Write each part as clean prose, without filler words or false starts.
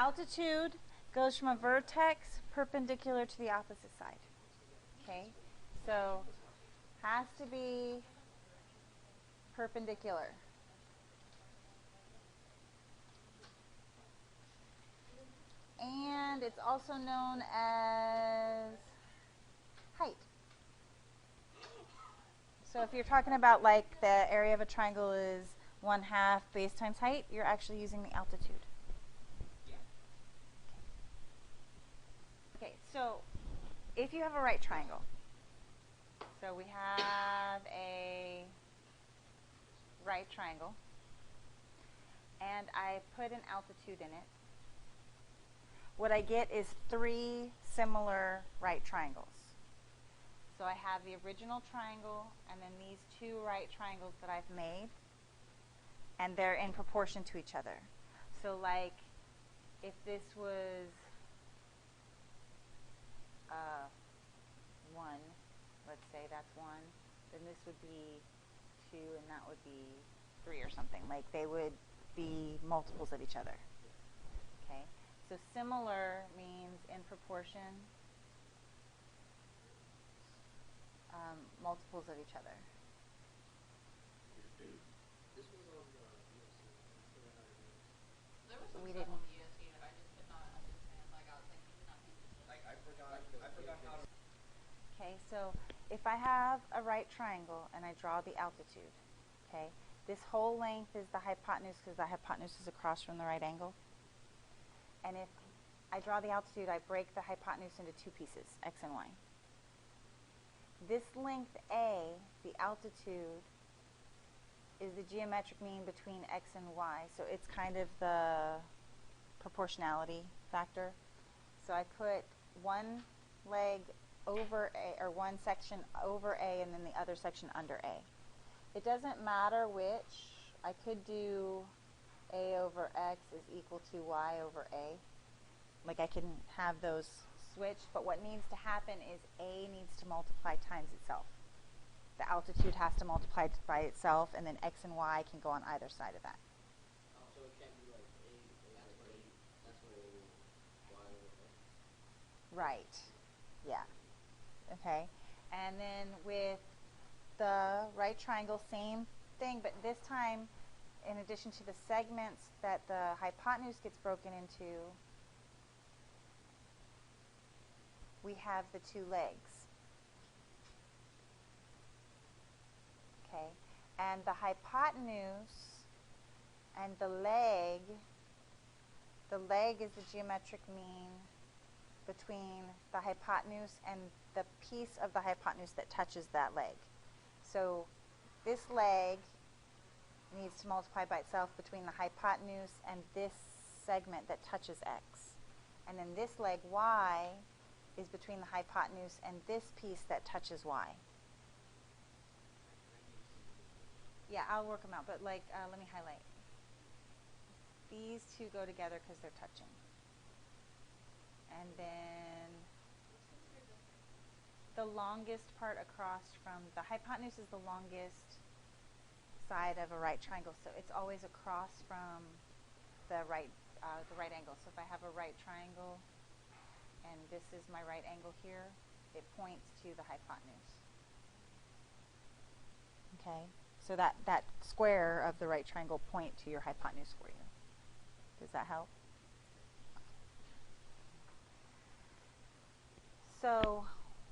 altitude goes from a vertex perpendicular to the opposite side. Okay? So, has to be perpendicular. And it's also known as height. So if you're talking about like the area of a triangle is 1/2 base times height, you're actually using the altitude. Okay, so if you have a right triangle, so we have a right triangle, and I put an altitude in it, what I get is 3 similar right triangles. So I have the original triangle and then these 2 right triangles that I've made, and they're in proportion to each other. So like if this was 1, let's say that's 1, then this would be 2 and that would be 3 or something. Like they would be multiples of each other. Okay? So similar means in proportion, multiples of each other. This was on the There was some We stuff didn't. on the ES unit I just could not understand. Like I was like, you cannot use this. like I forgot how to. Okay, so if I have a right triangle and I draw the altitude, okay, this whole length is the hypotenuse because the hypotenuse is across from the right angle. And if I draw the altitude, I break the hypotenuse into 2 pieces, x and y. This length A, the altitude, is the geometric mean between x and y. So it's kind of the proportionality factor. So I put one leg over A, or one section over A and then the other section under A. It doesn't matter which. I could do A over X is equal to Y over A. Like I can have those switched, but what needs to happen is A needs to multiply times itself. The altitude has to multiply by itself, and then X and Y can go on either side of that. So it can't be like that's where y over x. Right. Yeah. Okay. And then with the right triangle, same thing, but this time, in addition to the segments that the hypotenuse gets broken into, we have the 2 legs. Okay. And the hypotenuse and the leg is the geometric mean between the hypotenuse and the piece of the hypotenuse that touches that leg. So this leg needs to multiply by itself between the hypotenuse and this segment that touches x. And then this leg, y, is between the hypotenuse and this piece that touches y. Yeah, I'll work them out, but like, let me highlight. These 2 go together because they're touching. And then the longest part across from the hypotenuse is the longest side of a right triangle, so it's always across from the right angle. So if I have a right triangle and this is my right angle here, it points to the hypotenuse. Okay, so that square of the right triangle point to your hypotenuse for you. Does that help? So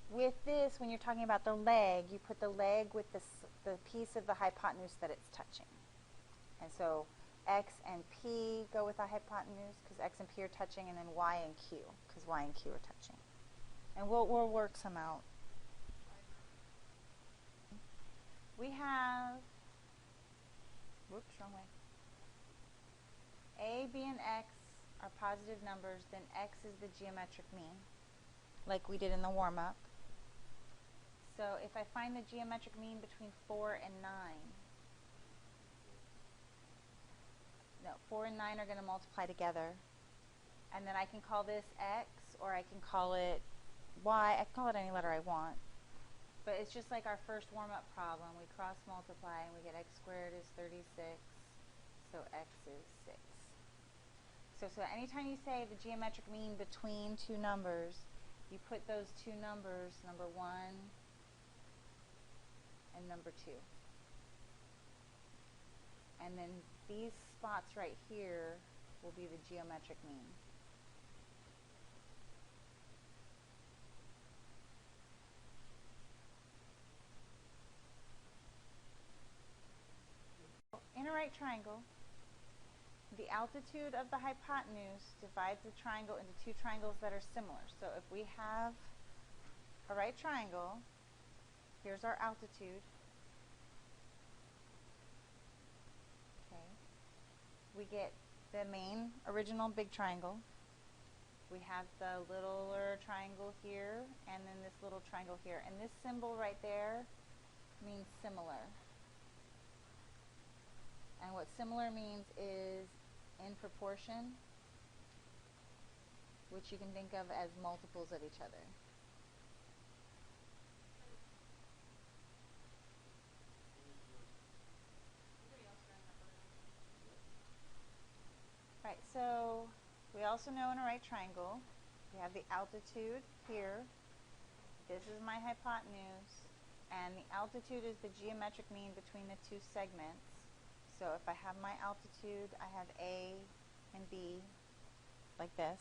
with this, when you're talking about the leg, you put the leg with the piece of the hypotenuse that it's touching. And so x and p go with the hypotenuse because x and p are touching, and then y and q because y and q are touching. And we'll work some out. We have, whoops, wrong way. A, b, and x are positive numbers, then x is the geometric mean, like we did in the warm-up. So if I find the geometric mean between 4 and 9, no, 4 and 9 are going to multiply together. And then I can call this x, or I can call it y. I can call it any letter I want. But it's just like our first warm-up problem. We cross-multiply, and we get x squared is 36, so x is 6. So anytime you say the geometric mean between two numbers, you put those two numbers, number 1 and number 2. And then these spots right here will be the geometric mean. In a right triangle, the altitude of the hypotenuse divides the triangle into two triangles that are similar. So if we have a right triangle, here's our altitude. Okay. We get the main original big triangle. We have the littler triangle here, and then this little triangle here. And this symbol right there means similar. And what similar means is in proportion, which you can think of as multiples of each other. Right, so we also know in a right triangle, we have the altitude here. This is my hypotenuse, and the altitude is the geometric mean between the two segments. So if I have my altitude, I have A and B, like this.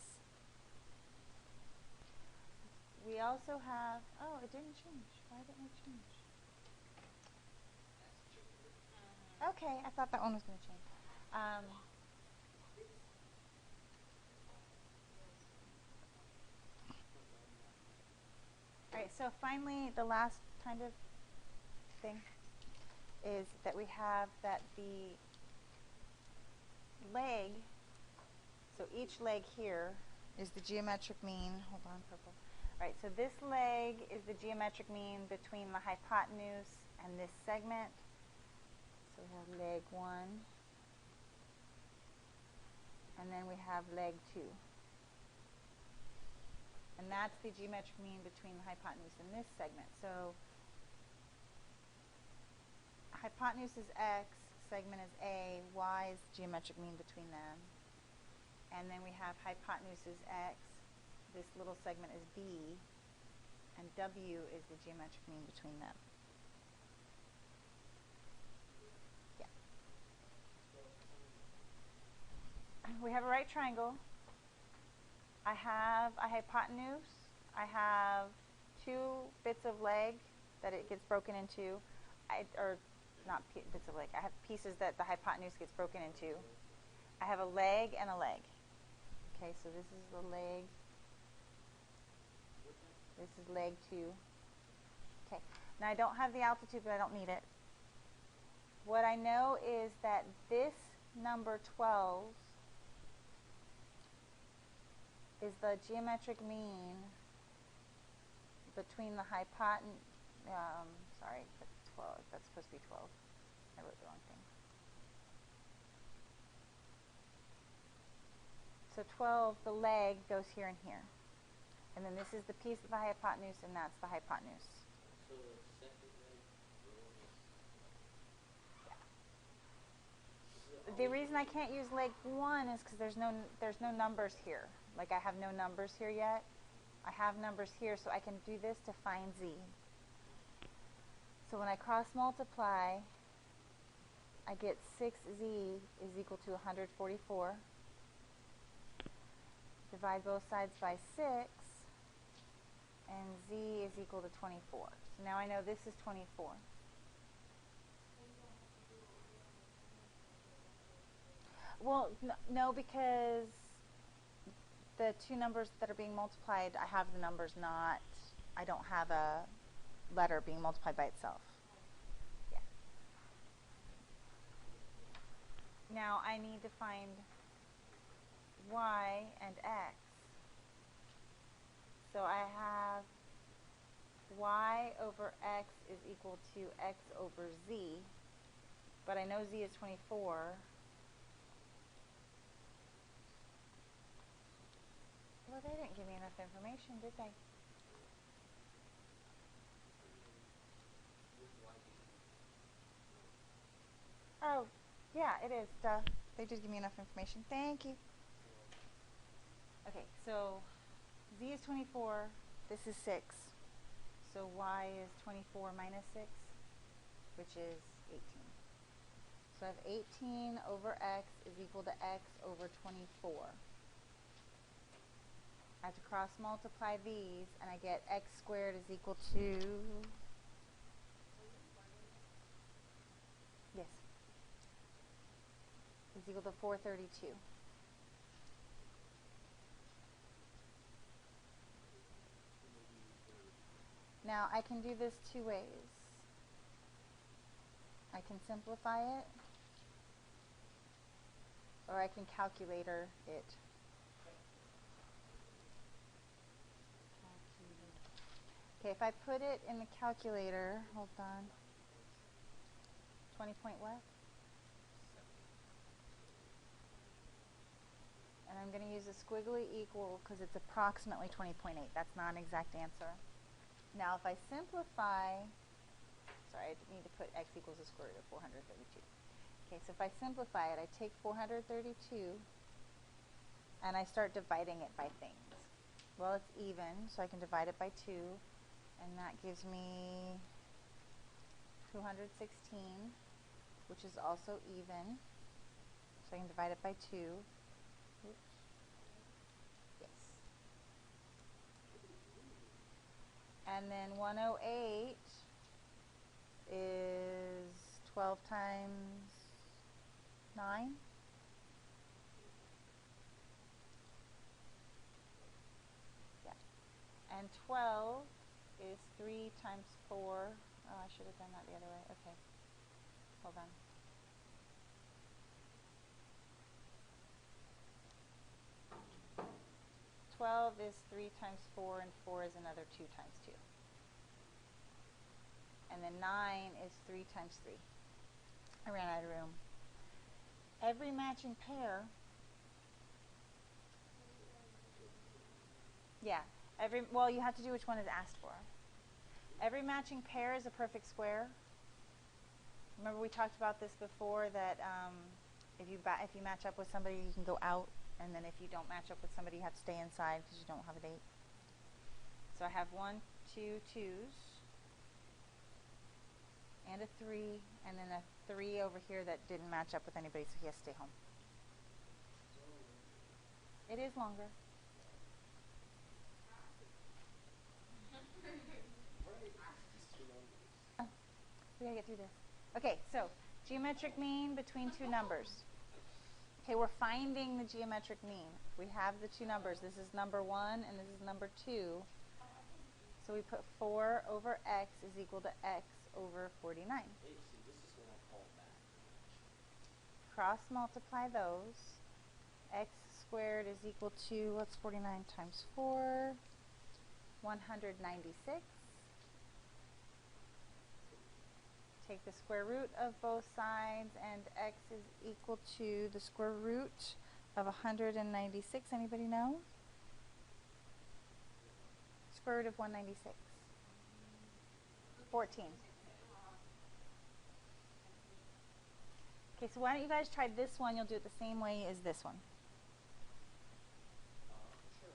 We also have, oh, it didn't change. Why didn't it change? Okay, I thought that one was going to change. All right, so finally, the last kind of thing is that we have that the leg, so each leg here is the geometric mean. Hold on, purple. All right, so this leg is the geometric mean between the hypotenuse and this segment. So we have leg 1, and then we have leg 2. And that's the geometric mean between the hypotenuse and this segment. So hypotenuse is x, segment is a, y is geometric mean between them. And then we have hypotenuse is x, this little segment is b, and w is the geometric mean between them. Yeah. We have a right triangle. I have a hypotenuse. I have 2 bits of leg that it gets broken into, or not bits of leg. I have pieces that the hypotenuse gets broken into. I have a leg and a leg. Okay, so this is the leg. This is leg 2. Okay, now I don't have the altitude, but I don't need it. What I know is that this number 12 is the geometric mean between the hypotenuse, sorry, that's 12, that's supposed to be 12. I wrote the wrong thing. So 12, the leg goes here and here. And then this is the piece of the hypotenuse, and that's the hypotenuse. So the second leg, The reason I can't use leg 1 is because there's no numbers here. Like I have no numbers here yet. I have numbers here, so I can do this to find z. So when I cross multiply, I get 6z is equal to 144. Divide both sides by 6, and z is equal to 24. So now I know this is 24. Well, no, because the two numbers that are being multiplied, I have the numbers not, I don't have a letter being multiplied by itself. Yeah. Now I need to find y and x. So I have y over x is equal to x over z, but I know z is 24. Well, they didn't give me enough information, did they? Oh, yeah, it is. Duh. They did give me enough information. Thank you. Okay, so z is 24, this is 6. So y is 24 minus 6, which is 18. So I have 18 over x is equal to x over 24. I have to cross multiply these, and I get x squared is equal to, yes, is equal to 432. Now I can do this two ways. I can simplify it, or I can calculator it. Okay, if I put it in the calculator, hold on. 20 point what? And I'm going to use a squiggly equal because it's approximately 20.8. That's not an exact answer. Now if I simplify, sorry, I need to put x equals the square root of 432. Okay, so if I simplify it, I take 432 and I start dividing it by things. Well, it's even, so I can divide it by 2, and that gives me 216, which is also even. So I can divide it by 2. Oops. Yes. And then 108 is 12 times 9. Yeah. And 12 is 3 times 4. Oh, I should have done that the other way. Okay. Hold on. Twelve is 3 times 4, and 4 is another 2 times 2. And then 9 is 3 times 3. I ran out of room. Every matching pair, yeah, well, you have to do which one is asked for. Every matching pair is a perfect square. Remember we talked about this before, that if you match up with somebody, you can go out, and then if you don't match up with somebody, you have to stay inside because you don't have a date. So I have 1, 2 2s, and a 3, and then a 3 over here that didn't match up with anybody, so he has to stay home. It is longer. We gotta get through this. Okay, so geometric mean between two numbers. Okay, we're finding the geometric mean. We have the two numbers. This is number 1 and this is number 2. So we put 4 over x is equal to x over 49. Hey, see, this is what I call that. Cross multiply those. X squared is equal to, what's 49 times 4? 196. Take the square root of both sides, and x is equal to the square root of 196. Anybody know? Square root of 196. 14. Okay, so why don't you guys try this one? You'll do it the same way as this one. Sure.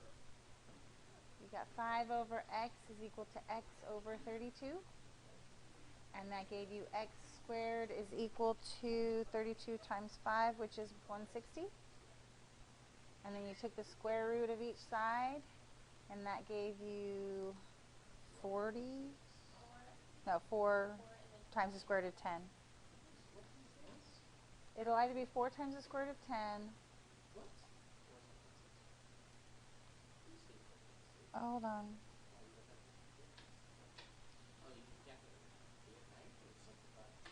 You got 5 over x is equal to x over 32. And that gave you x squared is equal to 32 times 5, which is 160. And then you took the square root of each side, and that gave you 40. No, 4 times the square root of 10. It'll either be 4 times the square root of 10. What? Hold on. Oh, you can calculate it. Yeah, I can simplify it.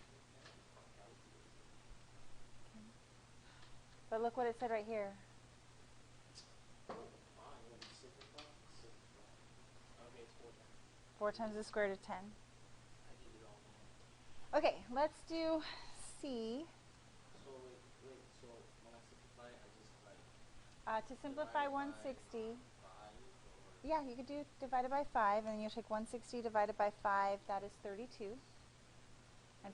But look what it said right here. Fine, when you simplify, simplify. Okay, it's 4 times. 4 times the square root of 10. I did it all wrong. Okay, let's do C. So wait, so when I simplify it, I just like To simplify divide it by 160. 5 or Yeah, you could do divided by 5, and you take 160 divided by 5, that is 32. And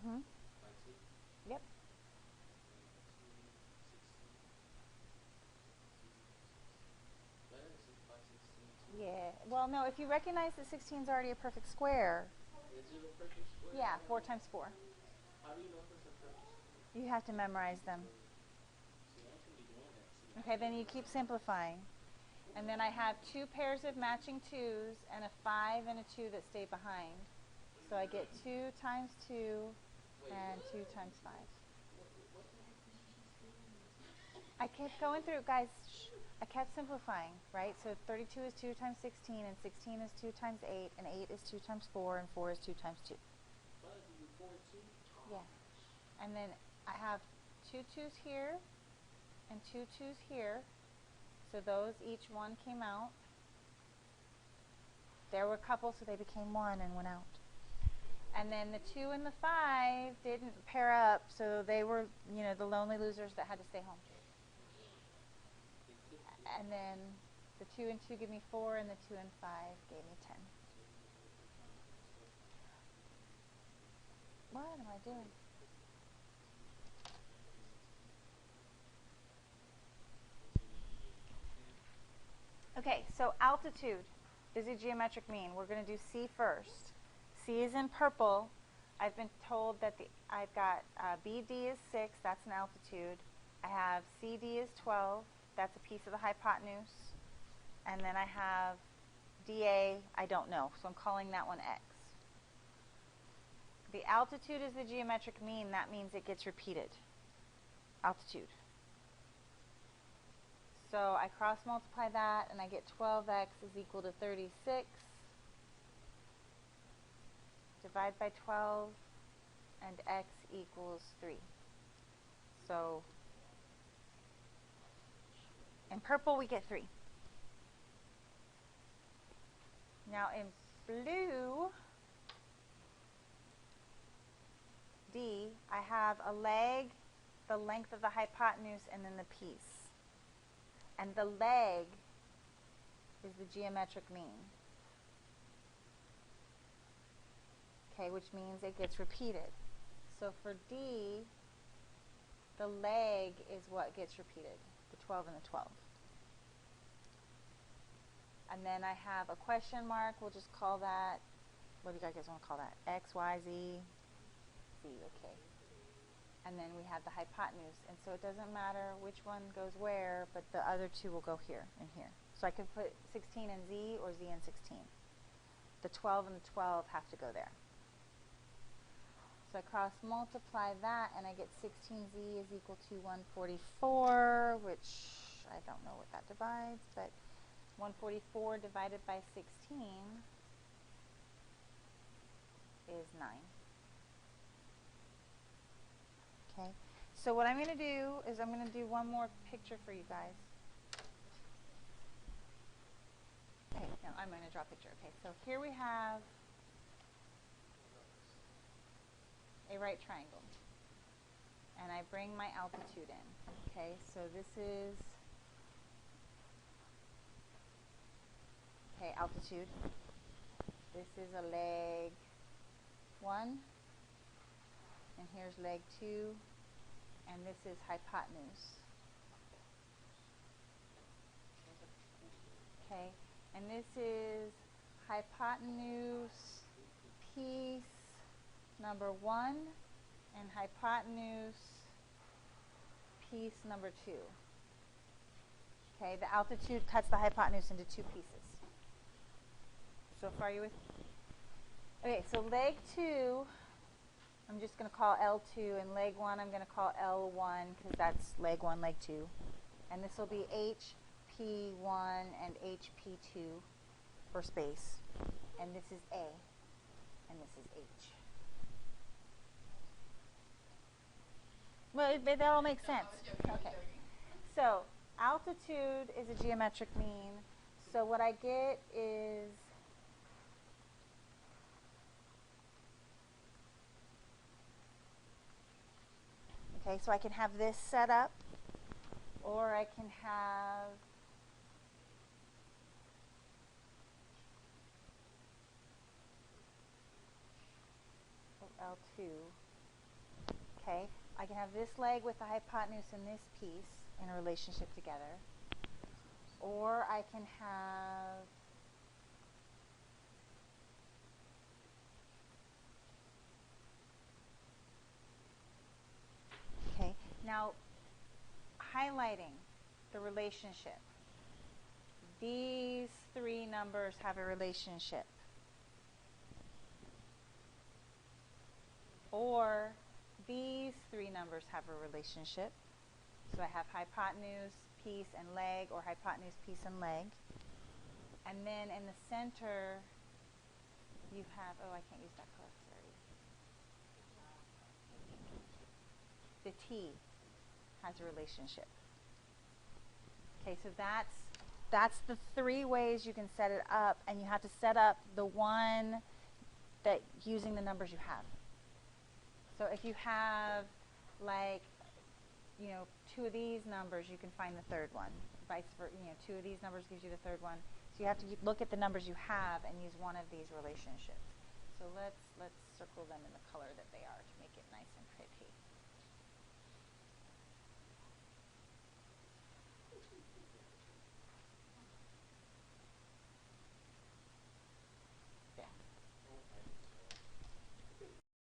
Mm-hmm. by 2. Yep. 2, 16. Better than 6 by 16. Too. Yeah. Well, no, if you recognize that 16 is already a perfect square, Is it a perfect square? yeah, I don't 4 know. times 4. How do you know if it's a perfect square? You have to memorize them. See, I should be doing that too. Okay, then you keep simplifying. And then I have 2 pairs of matching 2's and a 5 and a 2 that stay behind. So I get 2 times 2 Wait, and what? 2 times 5. What the heck did you just do? I kept going through, guys. I kept simplifying, right? So 32 is 2 times 16, and 16 is 2 times 8, and 8 is 2 times 4, and 4 is 2 times 2. Why did you do 4 2? Yeah. And then I have 2 2's here and 2 2's here. So those, each one came out. There were a couple, so they became 1 and went out. And then the 2 and the 5 didn't pair up, so they were, the lonely losers that had to stay home. And then the 2 and 2 give me 4, and the 2 and 5 gave me 10. What am I doing? Okay, so altitude is a geometric mean. We're going to do C first. C is in purple. I've been told that I've got BD is 6, that's an altitude. I have CD is 12, that's a piece of the hypotenuse. And then I have DA, I don't know, so I'm calling that one X. The altitude is the geometric mean. That means it gets repeated. Altitude. So I cross multiply that and I get 12x is equal to 36. Divide by 12 and x equals 3. So in purple we get 3. Now in blue, D, I have a leg, the length of the hypotenuse, and then the piece. And the leg is the geometric mean. Okay, which means it gets repeated. So for D, the leg is what gets repeated, the 12 and the 12. And then I have a question mark. We'll just call that, what do you guys want to call that? X, Y, Z? Z, okay. And then we have the hypotenuse. And so it doesn't matter which one goes where, but the other two will go here and here. So I can put 16 in Z or Z in 16. The 12 and the 12 have to go there. So I cross multiply that and I get 16Z is equal to 144, which I don't know what that divides, but 144 divided by 16 is 9. Okay, so what I'm going to do is I'm going to do one more picture for you guys. Okay, no, I'm going to draw a picture. Okay, so here we have a right triangle. And I bring my altitude in. Okay, so this is, okay, altitude. This is a leg 1. And here's leg 2. And this is hypotenuse. Okay, and this is hypotenuse piece number 1 and hypotenuse piece number 2. Okay, the altitude cuts the hypotenuse into 2 pieces. So far, you with? Okay, so leg 2, I'm just going to call L2, and leg 1 I'm going to call L1 because that's leg 1, leg 2. And this will be HP1 and HP2 for space. And this is A, and this is H. Well, that all makes sense. Okay. So altitude is a geometric mean. So what I get is okay, so I can have this set up, or I can have L2. Okay, I can have this leg with the hypotenuse and this piece in a relationship together. Or I can have okay, now highlighting the relationship. These three numbers have a relationship. Or these three numbers have a relationship. So I have hypotenuse, piece, and leg, or hypotenuse, piece, and leg. And then in the center, you have, oh, I can't use that color, sorry. The T has a relationship. Okay, so that's the three ways you can set it up, and you have to set up the one that using the numbers you have. So if you have like, you know, two of these numbers, you can find the third one. Vice versa, you know, two of these numbers gives you the third one. So you have to look at the numbers you have and use one of these relationships. So let's circle them in the color that they are to make it nice and pretty.